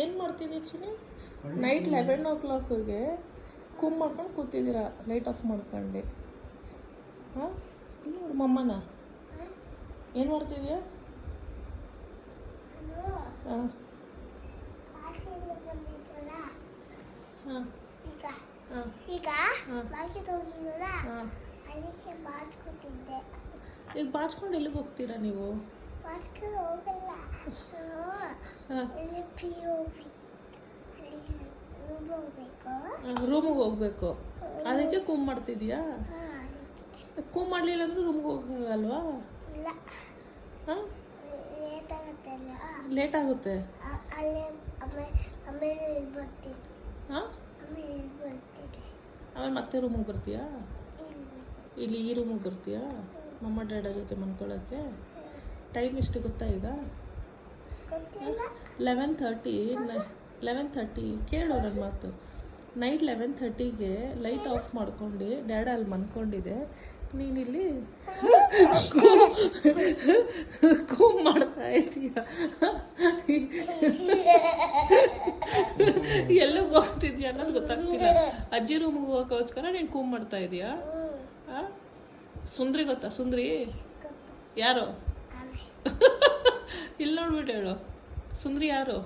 ಏನು ಮಾಡ್ತಿದ್ದೀರಿ ಚಿನಿ? ನೈಟ್ 11 o'clockಗೆ ಕುಮ್ ಮಾಡ್ಕೊಂಡು ಕೂತಿದ್ದೀರಾ ಲೈಟ್ ಆಫ್ ಮಾಡ್ಕೊಂಡು. ಹಾಂ ನೋಡು ಮಮ್ಮನ ಏನು ಮಾಡ್ತಿದ್ಯಾ? ಹಾಂ ಹಾಂ ಈಗ ಬಾಕಿಗೆ ಹೋಗಿಲ್ಲ, ಅದಕ್ಕೆ ಬಾಚ್ಕೊತಿದ್ದೆ. ಈಗ ಬಾಚ್ಕೊಂಡು ಎಲ್ಲಿಗೆ ಹೋಗ್ತೀರಾ ನೀವು? ಬಾಚ್ಕೊಂಡು ಹೋಗಲ್ಲ, ಇಲ್ಲಿ ಪಿ ಒ ಪಿ ಅಲ್ಲಿಗೆ ರೂಮ್ ಹೋಗ್ಬೇಕು. ರೂಮಿಗೆ ಹೋಗ್ಬೇಕು, ಅದಕ್ಕೆ ಕುಮ್ ಮಾಡ್ತಿದ್ಯಾ? ಕುಮ್ ಮಾಡಲಿಲ್ಲ ಅಂದ್ರೆ ರೂಮ್ಗೆ ಹೋಗಲ್ವಾ? ಇಲ್ಲ, ಹಾಂ ಲೇಟ್ ಆಗುತ್ತೆ ಅಲ್ಲ, ಲೇಟ್ ಆಗುತ್ತೆ. ಅಲ್ಲೇ ಆಮೇಲೆ ಇಲ್ಲಿ ಬರ್ತೀನಿ. ಹಾಂ ಆಮೇಲೆ ಇಲ್ಲಿ ಬರ್ತಿದ್ದೆ, ಆಮೇಲೆ ಮತ್ತೆ ರೂಮಿಗೆ ಬರ್ತೀಯಾ? ಇಲ್ಲಿ ಈ ರೂಮಿಗೆ ಬರ್ತೀಯಾ ಮಮ್ಮ ಡ್ಯಾಡ ಜೊತೆ ಮನ್ಕೊಳ್ಳೋಕ್ಕೆ? ಟೈಮ್ ಎಷ್ಟು ಗೊತ್ತಾ ಈಗ? ಗೊತ್ತಿಲ್ಲ. 11:30 ಕೇಳು ನನ್ನ ಮಾತು. ನೈಟ್ 11:30ಗೆ ಲೈಟ್ ಆಫ್ ಮಾಡ್ಕೊಂಡು ಡ್ಯಾಡ ಅಲ್ಲಿ ಮನ್ಕೊಂಡಿದೆ, ನೀನಿಲ್ಲಿ ಕೂಮ್ ಮಾಡ್ತಾ ಇದೀಯ. ಎಲ್ಲಿಗೆ ಹೋಗ್ತಿದ್ಯಾ ಅನ್ನೋದು ಗೊತ್ತಾಗ್ತಿಲ್ಲ. ಅಜ್ಜಿ ರೂಮಿಗೆ ಹೋಗೋಕ್ಕೋಸ್ಕರ ನೀನು ಕೂಮ್ ಮಾಡ್ತಾ ಇದೀಯಾ? ಹಾಂ ಸುಂದ್ರಿ ಗೊತ್ತಾ? ಸುಂದ್ರಿ ಯಾರು? ಇಲ್ಲಿ ನೋಡ್ಬಿಟ್ಟು ಹೇಳು, ಸುಂದ್ರಿ ಯಾರು?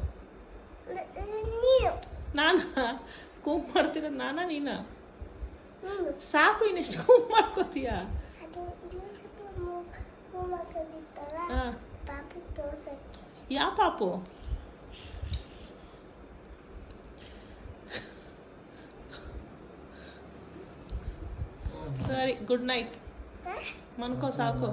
ನಾನು ಕೂಮ್ ಮಾಡ್ತಿರೋದು ನಾನಾ ನೀನಾ? ಸಾಕು, ಇನ್ನೆಷ್ಟು ಕೂಮ್ ಮಾಡ್ಕೋತೀಯ? ಹಾಂ ಯಾವ ಪಾಪು? ಸರಿ, ಗುಡ್ ನೈಟ್, ಮನ್ಕೋ ಸಾಕು.